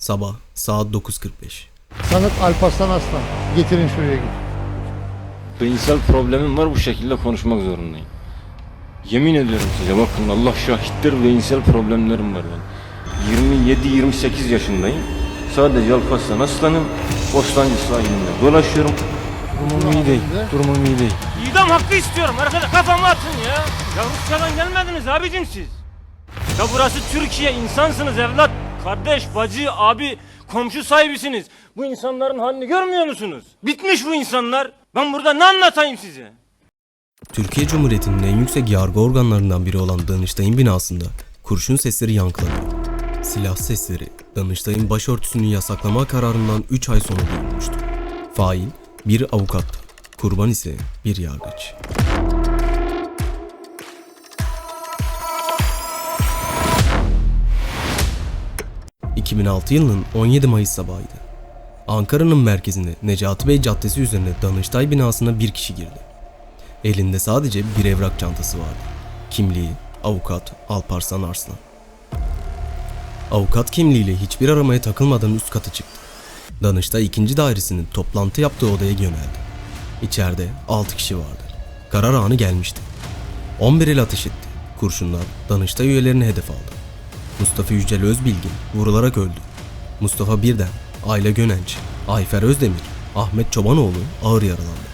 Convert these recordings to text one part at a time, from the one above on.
Sabah saat 9:45. Sanık Alparslan Aslan. Getirin şuraya git. Beyinsel problemim var, bu şekilde konuşmak zorundayım. Yemin ediyorum size, bakın Allah şahittir, beyinsel problemlerim var benim. 27-28 yaşındayım. Sadece Alparslan Aslan'ım. Bostancı sahilinde dolaşıyorum. Durumum iyi değil. Durumum iyi değil. İdam hakkı istiyorum arkadaş, kafamı atın ya. Ya Rusya'dan gelmediniz abicim siz. Ya burası Türkiye, insansınız evlat. Kardeş, bacı, abi, komşu sahibisiniz. Bu insanların halini görmüyor musunuz? Bitmiş bu insanlar. Ben burada ne anlatayım size? Türkiye Cumhuriyeti'nin en yüksek yargı organlarından biri olan Danıştay'ın binasında kurşun sesleri yankılanıyor. Silah sesleri Danıştay'ın başörtüsünü yasaklama kararından 3 ay sonra duyulmuştu. Fail bir avukat, kurban ise bir yargıç. ...2006 yılının 17 Mayıs sabahıydı. Ankara'nın merkezinde Necati Bey Caddesi üzerinde Danıştay binasına bir kişi girdi. Elinde sadece bir evrak çantası vardı. Kimliği avukat Alparslan Arslan. Avukat kimliğiyle hiçbir aramaya takılmadan üst kata çıktı. Danıştay 2. dairesinin toplantı yaptığı odaya yöneldi. İçeride 6 kişi vardı. Karar anı gelmişti. 11 el ateş etti. Kurşunlar Danıştay üyelerini hedef aldı. Mustafa Yücel Özbilgin vurularak öldü. Mustafa Birden, Ayla Gönenç, Ayfer Özdemir, Ahmet Çobanoğlu ağır yaralandı.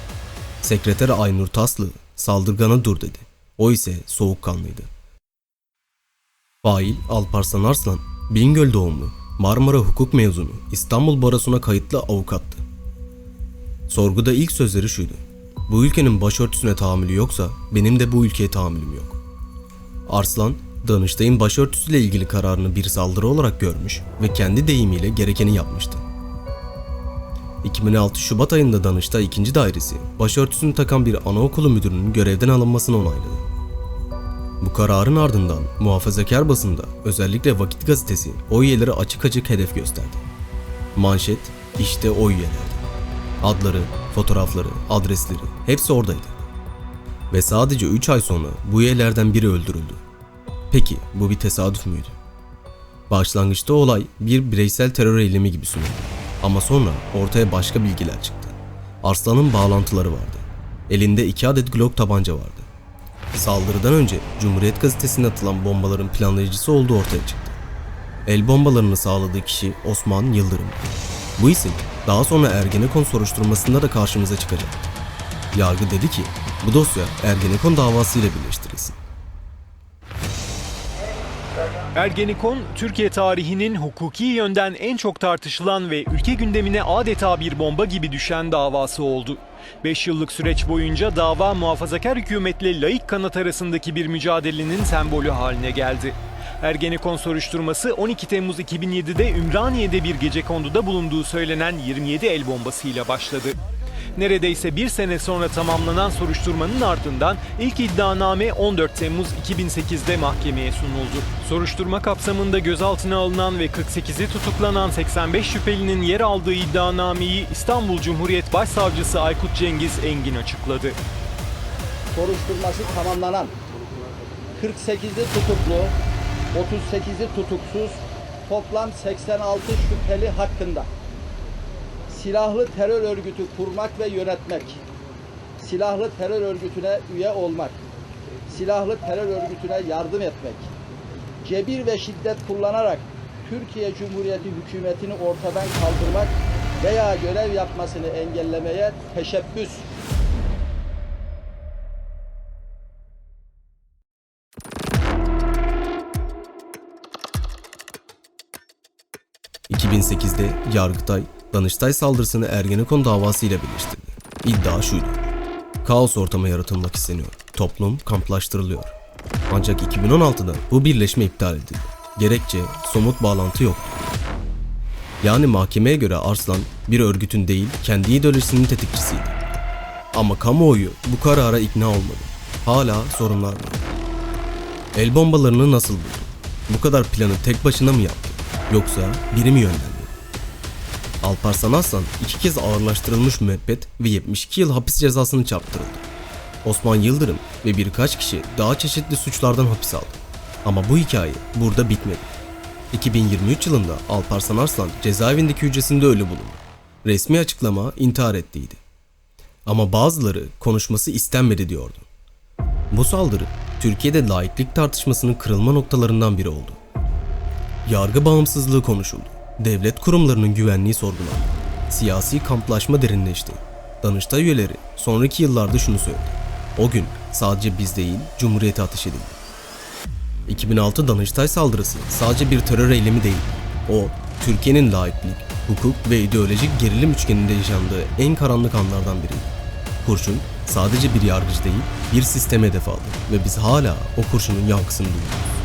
Sekreter Aynur Taslı saldırgana dur dedi. O ise soğukkanlıydı. Fail Alparslan Arslan, Bingöl doğumlu, Marmara hukuk mezunu, İstanbul Barosu'na kayıtlı avukattı. Sorguda ilk sözleri şuydu: "Bu ülkenin başörtüsüne tahammülü yoksa benim de bu ülkeye tahammülüm yok." Arslan, Danıştay'ın başörtüsüyle ilgili kararını bir saldırı olarak görmüş ve kendi deyimiyle gerekeni yapmıştı. 2006 Şubat ayında Danıştay 2. Dairesi, başörtüsünü takan bir anaokulu müdürünün görevden alınmasını onayladı. Bu kararın ardından muhafazakar basında, özellikle Vakit Gazetesi, o üyeleri açık açık hedef gösterdi. Manşet, işte o üyelerdi. Adları, fotoğrafları, adresleri hepsi oradaydı. Ve sadece 3 ay sonra bu üyelerden biri öldürüldü. Peki bu bir tesadüf müydü? Başlangıçta olay bir bireysel terör eylemi gibi sunuldu. Ama sonra ortaya başka bilgiler çıktı. Arslan'ın bağlantıları vardı. Elinde 2 adet Glock tabanca vardı. Saldırıdan önce Cumhuriyet Gazetesi'ne atılan bombaların planlayıcısı olduğu ortaya çıktı. El bombalarını sağladığı kişi Osman Yıldırım. Bu isim daha sonra Ergenekon soruşturmasında da karşımıza çıkacak. Yargı dedi ki bu dosya Ergenekon davasıyla birleştirilsin. Ergenekon, Türkiye tarihinin hukuki yönden en çok tartışılan ve ülke gündemine adeta bir bomba gibi düşen davası oldu. 5 yıllık süreç boyunca dava muhafazakar hükümetle laik kanat arasındaki bir mücadelenin sembolü haline geldi. Ergenekon soruşturması 12 Temmuz 2007'de Ümraniye'de bir gecekonduda bulunduğu söylenen 27 el bombasıyla başladı. Neredeyse bir sene sonra tamamlanan soruşturmanın ardından ilk iddianame 14 Temmuz 2008'de mahkemeye sunuldu. Soruşturma kapsamında gözaltına alınan ve 48'i tutuklanan 85 şüphelinin yer aldığı iddianameyi İstanbul Cumhuriyet Başsavcısı Aykut Cengiz Engin açıkladı. Soruşturması tamamlanan 48'i tutuklu, 38'i tutuksuz, toplam 86 şüpheli hakkında silahlı terör örgütü kurmak ve yönetmek, silahlı terör örgütüne üye olmak, silahlı terör örgütüne yardım etmek, cebir ve şiddet kullanarak Türkiye Cumhuriyeti hükümetini ortadan kaldırmak veya görev yapmasını engellemeye teşebbüs. ...2008'de Yargıtay, Danıştay saldırısını Ergenekon davasıyla birleştirdi. İddia şuydu: kaos ortamı yaratılmak isteniyor, toplum kamplaştırılıyor. Ancak 2016'da bu birleşme iptal edildi. Gerekçe somut bağlantı yoktu. Yani mahkemeye göre Arslan bir örgütün değil, kendi ideolojisinin tetikçisiydi. Ama kamuoyu bu karara ikna olmadı. Hala sorunlar var. El bombalarını nasıl buldu? Bu kadar planı tek başına mı yaptı? Yoksa biri mi yönlendi? Alparslan Aslan 2 kez ağırlaştırılmış müebbet ve 72 yıl hapis cezasını çarptırıldı. Osman Yıldırım ve birkaç kişi daha çeşitli suçlardan hapis aldı. Ama bu hikaye burada bitmedi. 2023 yılında Alparslan Arslan cezaevindeki hücresinde ölü bulundu. Resmi açıklama intihar ettiydi. Ama bazıları konuşması istenmedi diyordu. Bu saldırı Türkiye'de laiklik tartışmasının kırılma noktalarından biri oldu. Yargı bağımsızlığı konuşuldu. Devlet kurumlarının güvenliği sorgulandı. Siyasi kamplaşma derinleşti. Danıştay üyeleri sonraki yıllarda şunu söyledi: o gün sadece biz değil, Cumhuriyete ateş edildi. 2006 Danıştay saldırısı sadece bir terör eylemi değil. O, Türkiye'nin laiklik, hukuk ve ideolojik gerilim üçgeninde yaşandığı en karanlık anlardan biriydi. Kurşun sadece bir yargıç değil, bir sisteme hedef aldı ve biz hala o kurşunun yankısını duyuyoruz.